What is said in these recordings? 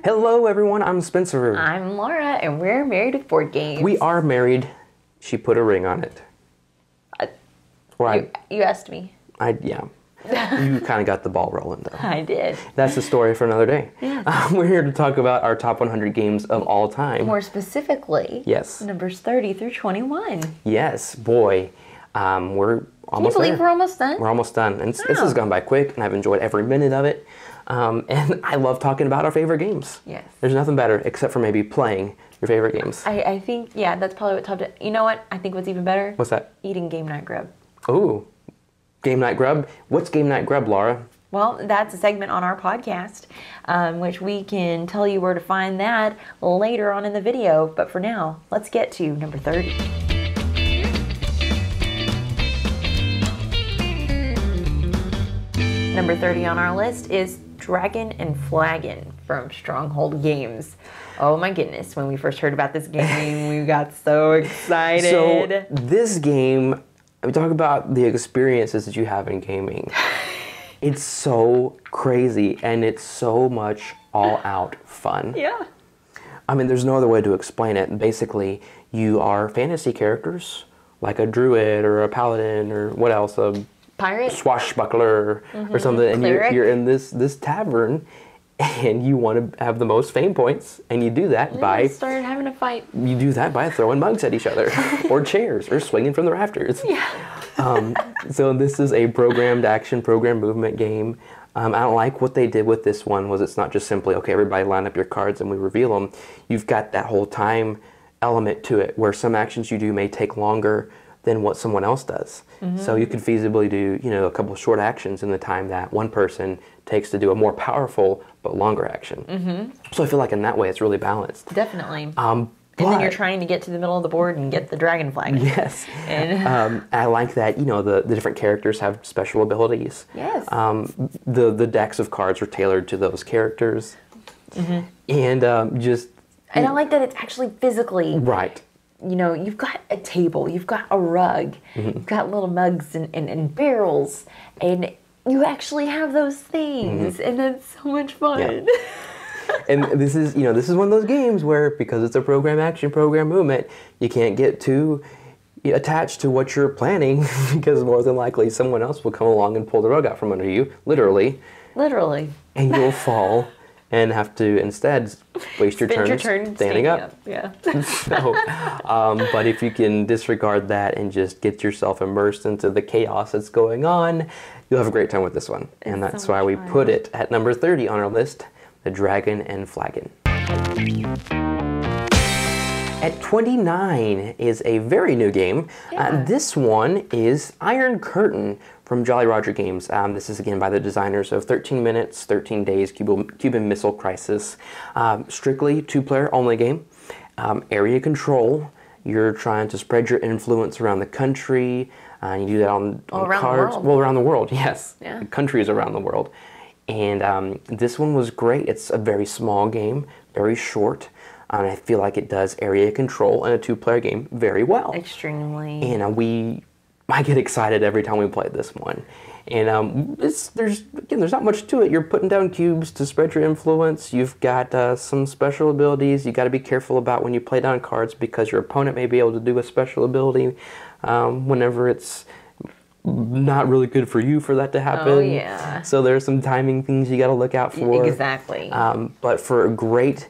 Hello, everyone. I'm Spencer. I'm Lara, and we're married with board games. We are married. She put a ring on it. You asked me. Yeah. You kind of got the ball rolling, though. I did. That's the story for another day. Yes. We're here to talk about our top 100 games of all time. More specifically, yes, numbers 30 through 21. Yes, boy. We're almost Can you believe we're almost done? We're almost done. And this has gone by quick, and I've enjoyed every minute of it. And I love talking about our favorite games. Yes. There's nothing better, except for maybe playing your favorite games. I think, yeah, that's probably what topped it. You know what? I think what's even better? What's that? Eating game night grub. Ooh. Game night grub? What's game night grub, Lara? Well, that's a segment on our podcast, which we can tell you where to find that later on in the video. But for now, let's get to number 30. Number 30 on our list is Dragon and Flagon from Stronghold Games. Oh my goodness, when we first heard about this game, we got so excited. So this game, we talk about the experiences that you have in gaming. It's so crazy, and it's so much all-out fun. Yeah. I mean, there's no other way to explain it. Basically, you are fantasy characters, like a druid or a paladin or what else, a pirate, swashbuckler or something, and you're in this tavern, and you want to have the most fame points, and you do that by started having a fight. You do that by throwing mugs at each other, or chairs, or swinging from the rafters. Yeah. So this is a programmed action, programmed movement game. I don't like what they did with this one. Was it's not just simply okay, everybody line up your cards and we reveal them. You've got that whole time element to it, where some actions you do may take longer than what someone else does. So you could feasibly do, a couple of short actions in the time that one person takes to do a more powerful but longer action. So I feel like in that way it's really balanced. Definitely. And then you're trying to get to the middle of the board and get the dragon flag. Yes. And I like that, the different characters have special abilities. Yes. The decks of cards are tailored to those characters. And And I like that it's actually physically. Right. You've got a table, you've got a rug, you've got little mugs and barrels, and you actually have those things, and that's so much fun. Yeah. And this is one of those games where, because it's a program action, program movement, you can't get too attached to what you're planning, because more than likely someone else will come along and pull the rug out from under you, literally. Literally. And you'll fall and have to instead waste your turn standing up. Yeah. So, but if you can disregard that and just get yourself immersed into the chaos that's going on, you'll have a great time with this one. And that's why we put it at number 30 on our list, the Dragon and Flagon. At 29 is a very new game. Yeah. This one is Iron Curtain from Jolly Roger Games. This is again by the designers of 13 Minutes, 13 Days, Cuban Missile Crisis. Strictly two-player only game. Area control. You're trying to spread your influence around the country. You do that on cards. Well, around the world, yes. Yeah. The country is around the world. And this one was great. It's a very small game, very short. And I feel like it does area control in a two-player game very well. Extremely. And I get excited every time we play this one. And there's not much to it. You're putting down cubes to spread your influence. You've got some special abilities. You got to be careful about when you play down cards, because your opponent may be able to do a special ability whenever it's not really good for you for that to happen. Oh, yeah. So there's some timing things you got to look out for. Exactly. But for a great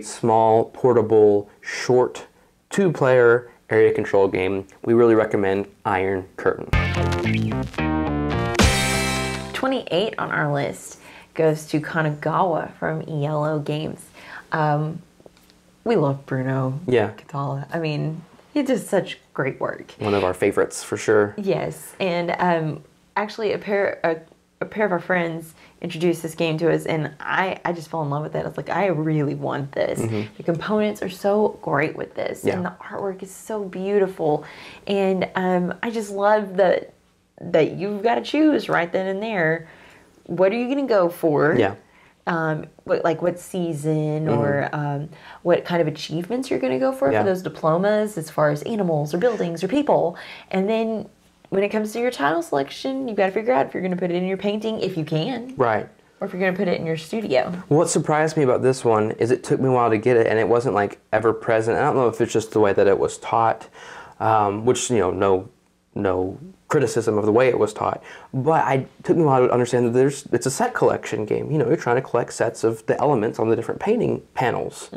small, portable, short, two-player area control game, we really recommend Iron Curtain. 28 on our list goes to Kanagawa from Yellow Games. We love Bruno Catala. I mean, he does such great work. One of our favorites, for sure. Yes, and actually a pair of our friends introduced this game to us, and I just fell in love with it. I was like, I really want this. The components are so great with this, and the artwork is so beautiful, and I just love that you've got to choose right then and there. What are you going to go for? Yeah. What season or what kind of achievements you're going to go for those diplomas, as far as animals or buildings or people, and then when it comes to your tile selection, you've got to figure out if you're going to put it in your painting, if you can. Right. or if you're going to put it in your studio. What surprised me about this one is it took me a while to get it, and it wasn't like ever present. I don't know if it's just the way that it was taught, which, you know, no criticism of the way it was taught, but it took me a while to understand that it's a set collection game. You know, you're trying to collect sets of the elements on the different painting panels.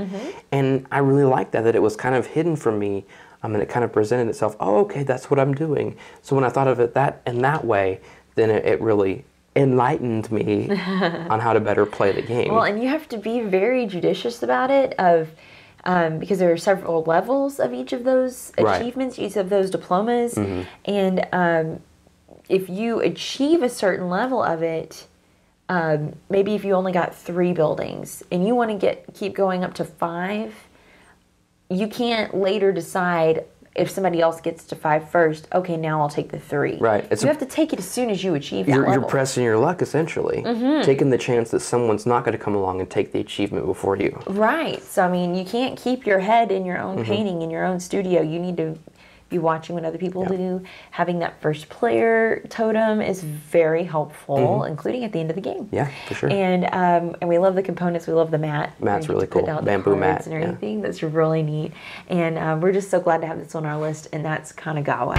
And I really liked that it was kind of hidden from me, and it kind of presented itself, oh, okay, that's what I'm doing. So when I thought of it in that way, then it really enlightened me on how to better play the game. Well, and you have to be very judicious about it, because there are several levels of each of those achievements, each of those diplomas, and if you achieve a certain level of it, maybe if you only got 3 buildings and you want to keep going up to 5, you can't later decide if somebody else gets to 5 first, okay, now I'll take the 3. Right. You have to take it as soon as you achieve that level. You're pressing your luck, essentially. Taking the chance that someone's not going to come along and take the achievement before you. Right. So, I mean, you can't keep your head in your own painting, in your own studio. You need to be watching what other people do. Having that first player totem is very helpful, including at the end of the game. Yeah, for sure. And we love the components. We love the mat. Mat's really cool. Bamboo mat. And everything. That's really neat. And we're just so glad to have this on our list, and that's Kanagawa.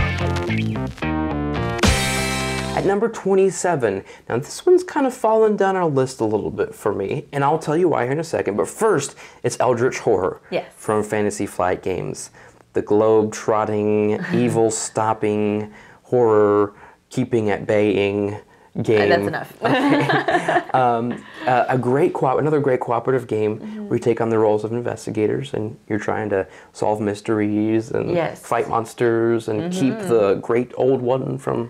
At number 27, now this one's kind of fallen down our list a little bit for me, and I'll tell you why here in a second. But first, it's Eldritch Horror from Fantasy Flight Games. The globe-trotting, evil-stopping, horror, keeping at baying game. That's enough. Another great cooperative game where you take on the roles of investigators and you're trying to solve mysteries and fight monsters and keep the great old one from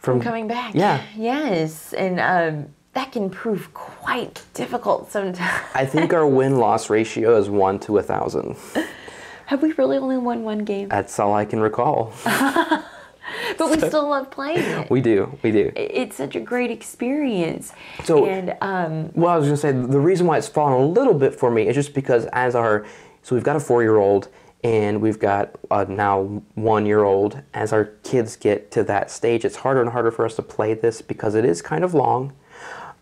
coming back. Yeah. Yes, and that can prove quite difficult sometimes. I think our win-loss ratio is 1 to 1,000. Have we really only won 1 game? That's all I can recall. But we still love playing it. We do. It's such a great experience. So, and well, I was going to say, the reason why it's fallen a little bit for me is just because so we've got a 4-year-old and we've got now 1-year-old. As our kids get to that stage, it's harder and harder for us to play this because it is kind of long.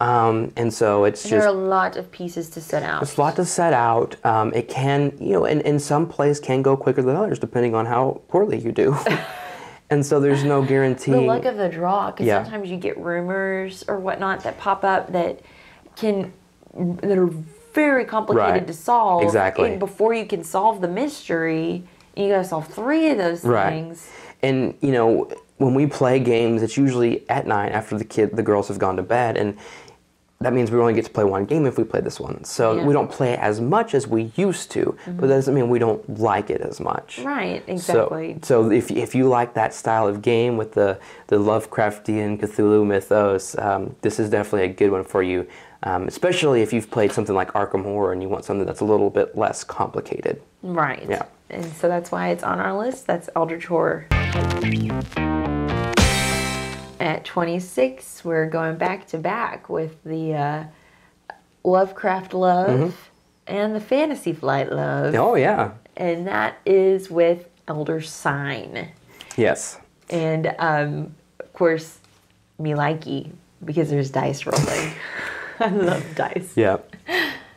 And so there are a lot of pieces to set out. There's a lot to set out. It can, and some plays can go quicker than others depending on how poorly you do. And so there's no guarantee. The luck of the draw, because sometimes you get rumors or whatnot that pop up that are very complicated to solve. Exactly. And before you can solve the mystery, you gotta solve 3 of those things. And when we play games, it's usually at night after the girls have gone to bed, and that means we only get to play 1 game if we play this one. So we don't play as much as we used to, but that doesn't mean we don't like it as much. Right, exactly. So if you like that style of game with the Lovecraftian Cthulhu mythos, this is definitely a good one for you, especially if you've played something like Arkham Horror and you want something that's a little bit less complicated. Right. Yeah. And so that's why it's on our list. That's Eldritch Horror. At 26, we're going back to back with the Lovecraft love and the Fantasy Flight love. Oh, yeah. And that is with Elder Sign. Yes. And, of course, me likey, because there's dice rolling. I love dice. Yeah.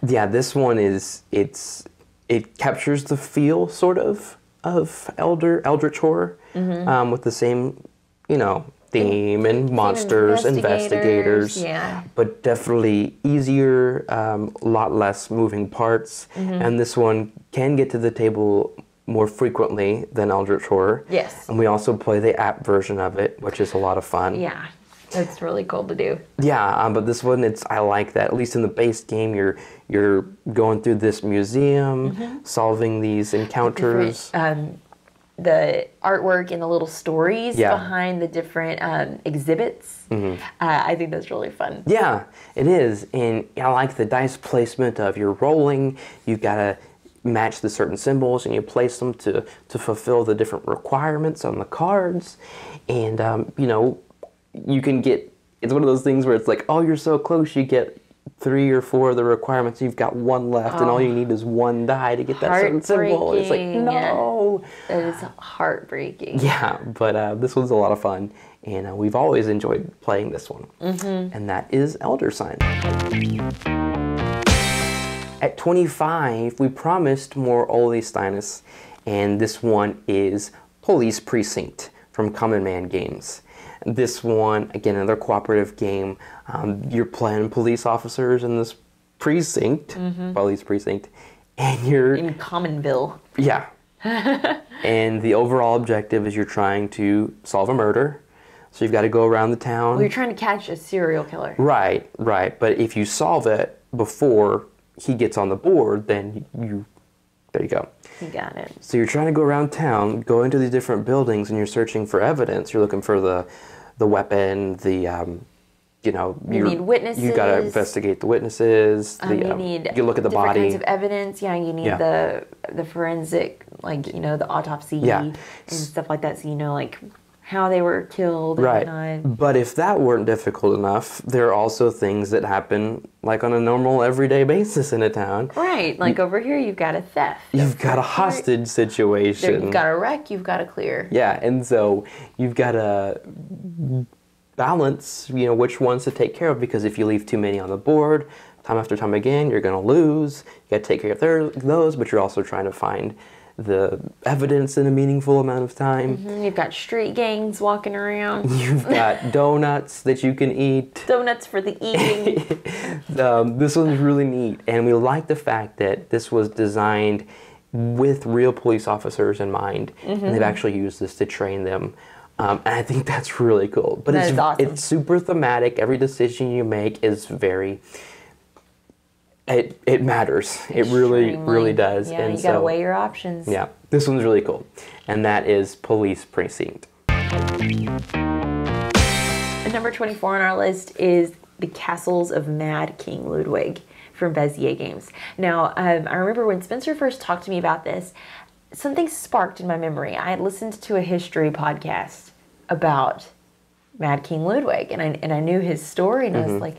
Yeah, this one it captures the feel, sort of Eldritch Horror, with the same, theme and monsters, investigators, but definitely easier, a lot less moving parts, and this one can get to the table more frequently than Eldritch Horror. Yes. And we also play the app version of it, which is a lot of fun. Yeah, that's really cool to do. Yeah, but this one, I like that. At least in the base game, you're going through this museum, solving these encounters. The artwork and the little stories behind the different exhibits. I think that's really fun. Yeah, it is. And I like the dice placement of you're rolling, you've got to match the certain symbols and you place them to fulfill the different requirements on the cards. And, you can get, it's one of those things where it's like, oh, you're so close, you get 3 or 4 of the requirements. You've got 1 left, and all you need is 1 die to get that certain symbol. It's like, no. That is heartbreaking. Yeah, but this one's a lot of fun, and we've always enjoyed playing this one. And that is Elder Sign. At 25, we promised more Ole Steinus, and this one is Police Precinct from Common Man Games. This one, again, another cooperative game. You're playing police officers in this precinct, police precinct, and you're... in Commonville. Yeah. And the overall objective is you're trying to solve a murder. So you've got to go around the town. Well, you're trying to catch a serial killer. Right. But if you solve it before he gets on the board, then there you go. You got it. So you're trying to go around town, go into these different buildings, and you're searching for evidence. You're looking for the weapon, you need witnesses. You got to investigate the witnesses. You look at the body. Different kinds of evidence. Yeah, you need the forensic, the autopsy and stuff like that. So you know, how they were killed. Right. And but if that weren't difficult enough, there are also things that happen on a normal everyday basis in a town. Right. Over here, you've got a theft. You've got a hostage situation. You've got a wreck. You've got to clear. Yeah, and so you've got to balance, which ones to take care of, because if you leave too many on the board, time after time again, you're going to lose. You got to take care of those, but you're also trying to find the evidence in a meaningful amount of time. You've got street gangs walking around. You've got donuts that you can eat. Donuts for the eating. This one's really neat, and we like the fact that this was designed with real police officers in mind, and they've actually used this to train them. And I think that's really cool. But that is awesome. It's super thematic. Every decision you make is very... It matters. It really does. Yeah, and you gotta weigh your options. Yeah, this one's really cool. And that is Police Precinct. And number 24 on our list is The Castles of Mad King Ludwig from Bezier Games. Now, I remember when Spencer first talked to me about this, something sparked in my memory. I had listened to a history podcast about Mad King Ludwig, and I knew his story, and I was like,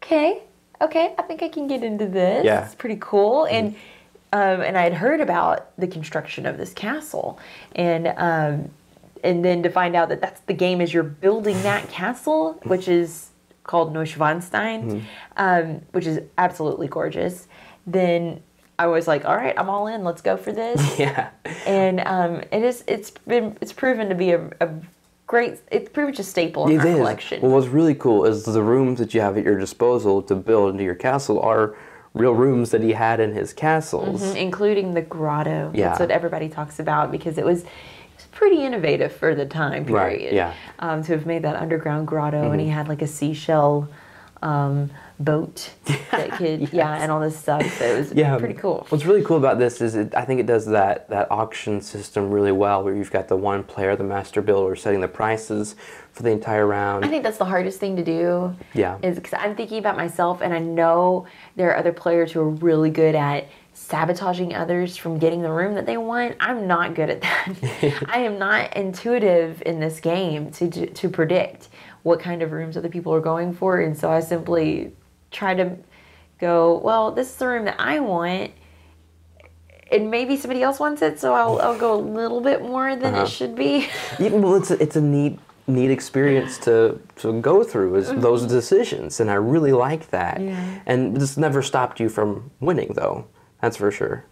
okay, I think I can get into this. Yeah. It's pretty cool. And I had heard about the construction of this castle, and then to find out that that's the game as you're building that castle, which is called Neuschwanstein, which is absolutely gorgeous. Then I was like, all right, I'm all in. Let's go for this. Yeah. And it's proven to be a great. It's pretty much a staple in our collection. Well, what's really cool is the rooms that you have at your disposal to build into your castle are real rooms that he had in his castles, including the grotto. Yeah. That's what everybody talks about, because it was pretty innovative for the time period. Right. Yeah. To have made that underground grotto, and he had a seashell boat that could, and all this stuff. So it was pretty cool. What's really cool about this is I think it does that auction system really well, where you've got the one player, the master builder, setting the prices for the entire round. I think that's the hardest thing to do. Yeah. Is because I'm thinking about myself, and I know there are other players who are really good at sabotaging others from getting the room that they want. I'm not good at that. I am not intuitive in this game to predict what kind of rooms other people are going for, and so I simply try to go, well, this is the room that I want, and maybe somebody else wants it, so I'll go a little bit more than it should be. Well, it's a neat experience to go through, is those decisions, and I really like that. Yeah. And this never stopped you from winning, though. That's for sure.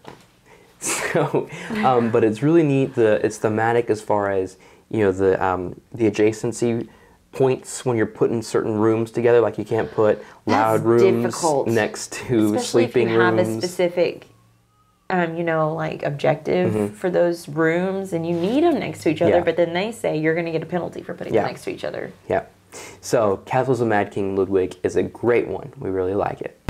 So, but it's really neat. It's thematic as far as the adjacency points when you're putting certain rooms together. Like you can't put loud rooms difficult. Next to Especially sleeping if you have rooms. a specific, objective for those rooms, and you need them next to each other. Yeah. But then they say you're going to get a penalty for putting them next to each other. Yeah. So, Castles of Mad King Ludwig is a great one. We really like it.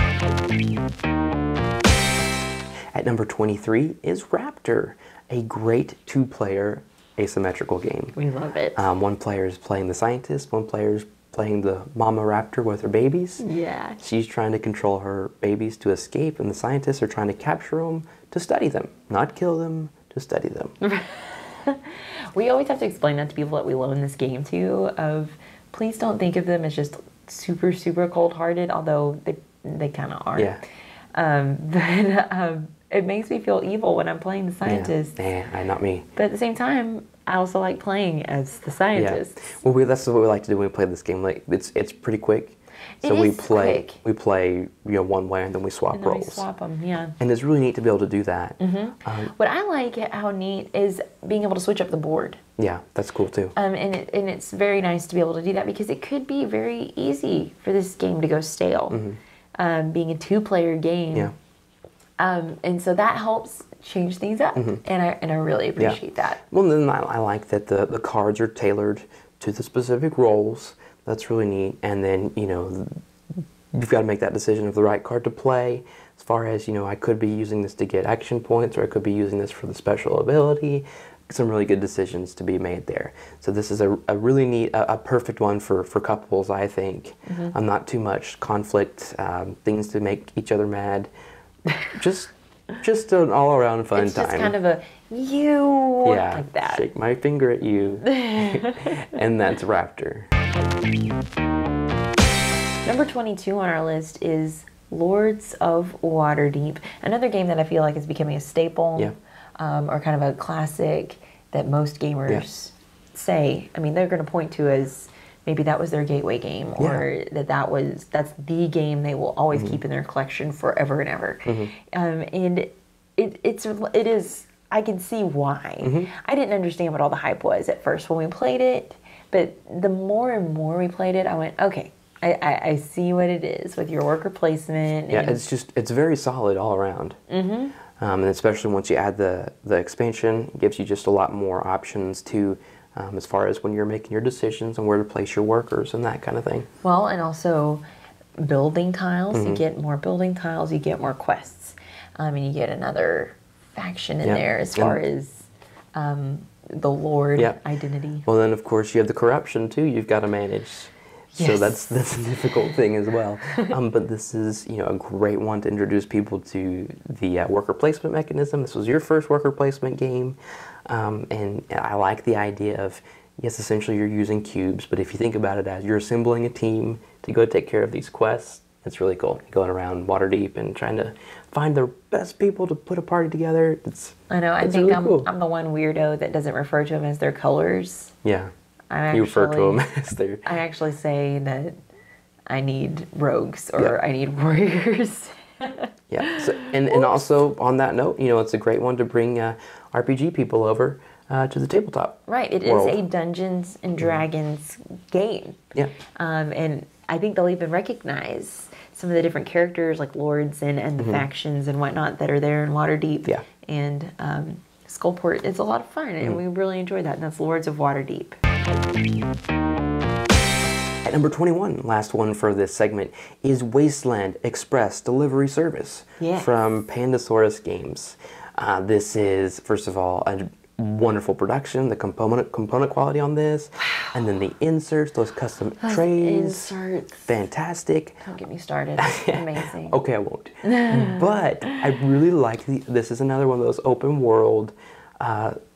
At number 23 is Raptor, a great two-player asymmetrical game. We love it. One player is playing the scientist, one player is playing the mama raptor with her babies. Yeah. She's trying to control her babies to escape, and the scientists are trying to capture them to study them. Not kill them, to study them. We always have to explain that to people that we loan this game to, please don't think of them as just super, super cold-hearted, although they they kind of are. Yeah. But it makes me feel evil when I'm playing the scientist. Yeah, not me. But at the same time, I also like playing as the scientist. Yeah. Well, that's what we like to do when we play this game. Like it's pretty quick. So we play one way and then we swap and then roles. We swap them, yeah. And it's really neat to be able to do that. What I like how neat is being able to switch up the board. Yeah, that's cool too. And it's very nice to be able to do that because it could be very easy for this game to go stale. Being a 2-player game. Yeah. And so that helps change things up, and I really appreciate that. Well, then I like that the cards are tailored to the specific roles. That's really neat. And then, you've got to make that decision of the right card to play. As far as, I could be using this to get action points, or I could be using this for the special ability. Some really good decisions to be made there. So this is a really neat, a perfect one for couples, I think. Not too much conflict, things to make each other mad. Just an all-around fun time. It's just kind of a like that. Shake my finger at you. And that's Raptor. Number 22 on our list is Lords of Waterdeep, another game that I feel like is becoming a staple, or kind of a classic that most gamers say. I mean, they're going to point to as maybe that was their gateway game, or that's the game they will always keep in their collection forever and ever. And it is. I can see why. I didn't understand what all the hype was at first when we played it, but the more and more we played it, I went, okay, I see what it is with your worker placement. Yeah, it's very solid all around. And especially once you add the expansion, it gives you just a lot more options to, as far as when you're making your decisions on where to place your workers and that kind of thing. Well, and also building tiles. You get more building tiles, you get more quests, and you get another faction in there as far as the Lord identity. Well, then of course you have the corruption too. You've got to manage. Yes. So that's a difficult thing as well. But this is a great one to introduce people to the worker placement mechanism. This was your first worker placement game, and I like the idea of, yes, essentially you're using cubes, but if you think about it as you're assembling a team to go take care of these quests, it's really cool. Going around Waterdeep and trying to find the best people to put a party together. I know. I think really I'm the one weirdo that doesn't refer to them as their colors. Yeah. You refer to them as their... I actually say that I need rogues or I need warriors. So, and also on that note, it's a great one to bring RPG people over to the tabletop. Right. It is a Dungeons and Dragons game. Yeah. And I think they'll even recognize some of the different characters like lords and the factions and whatnot that are there in Waterdeep. Yeah. And Skullport is a lot of fun, and we really enjoyed that. And that's Lords of Waterdeep. At number 21, last one for this segment, is Wasteland Express Delivery Service from Pandasaurus Games. This is, first of all, a wonderful production, the component quality on this, and then the inserts, those custom trays, fantastic. Don't get me started. Amazing. Okay, I won't. But I really like this is another one of those open world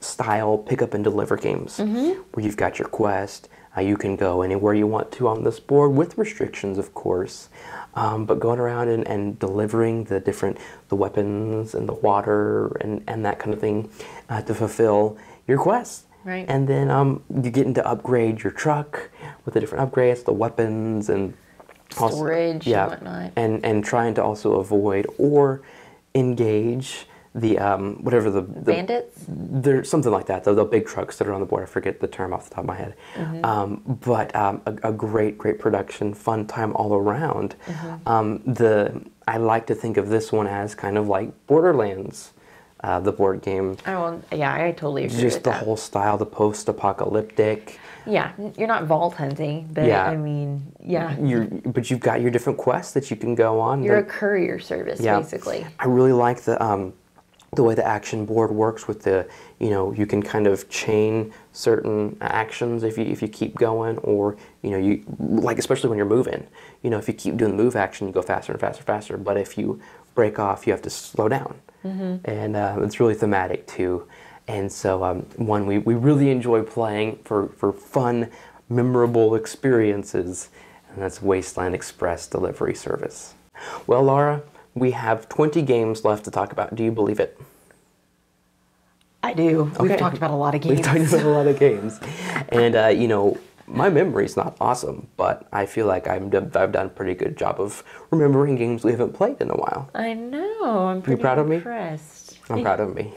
style pick up and deliver games where you've got your quest. You can go anywhere you want to on this board with restrictions, of course, but going around and delivering the weapons and the water and that kind of thing to fulfill your quest. Right. And then you get into upgrade your truck with the different upgrades, the weapons and storage and whatnot. And trying to also avoid or engage the whatever the bandits. There's something like that. The big trucks that are on the board. I forget the term off the top of my head. But a great production, fun time all around. I like to think of this one as kind of like Borderlands, the board game. I totally agree. Just the whole style, the post-apocalyptic. Yeah, you're not vault hunting, but I mean, But you've got your different quests that you can go on. You're a courier service, basically. I really like the way the action board works with you can kind of chain certain actions if you keep going, or you like, especially when you're moving, if you keep doing the move action, you go faster and faster, but if you break off, you have to slow down. And it's really thematic too. And so one we really enjoy playing for fun, memorable experiences, and that's Wasteland Express Delivery Service. Well, Lara, we have 20 games left to talk about. Do you believe it? I do. Okay. We've talked about a lot of games. We've talked about a lot of games. And, you know, my memory's not awesome, but I feel like I've done a pretty good job of remembering games we haven't played in a while. I know. I'm pretty proud of me? impressed. I'm proud of me.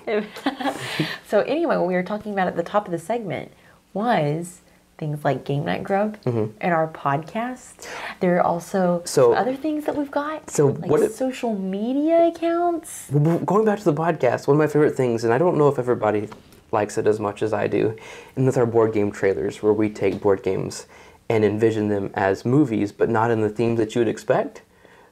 So anyway, what we were talking about at the top of the segment was things like Game Night Grub and our podcast. There are also other things that we've got. So like social media accounts. Well, going back to the podcast, one of my favorite things, and I don't know if everybody likes it as much as I do, and that's our board game trailers, where we take board games and envision them as movies, but not in the themes that you would expect.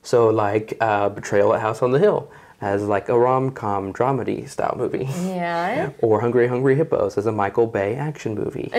So like Betrayal at House on the Hill as like a rom-com dramedy style movie. Yeah. Or Hungry Hungry Hippos as a Michael Bay action movie.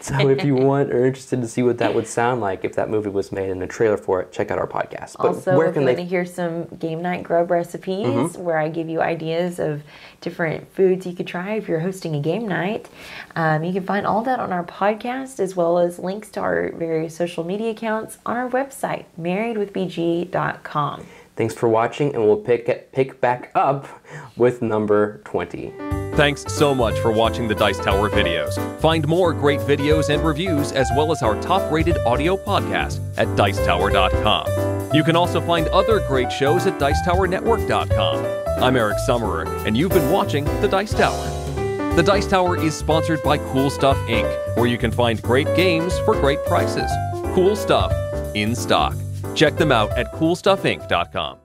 So if you want or are interested to see what that would sound like if that movie was made in a trailer for it, check out our podcast. But also, if you want to hear some Game Night Grub recipes where I give you ideas of different foods you could try if you're hosting a game night, you can find all that on our podcast as well as links to our various social media accounts on our website, marriedwithbg.com. Thanks for watching, and we'll pick back up with number 20. Thanks so much for watching the Dice Tower videos. Find more great videos and reviews as well as our top-rated audio podcast at Dicetower.com. You can also find other great shows at Dicetowernetwork.com. I'm Eric Summerer, and you've been watching The Dice Tower. The Dice Tower is sponsored by Cool Stuff Inc., where you can find great games for great prices. Cool stuff in stock. Check them out at CoolStuffInc.com.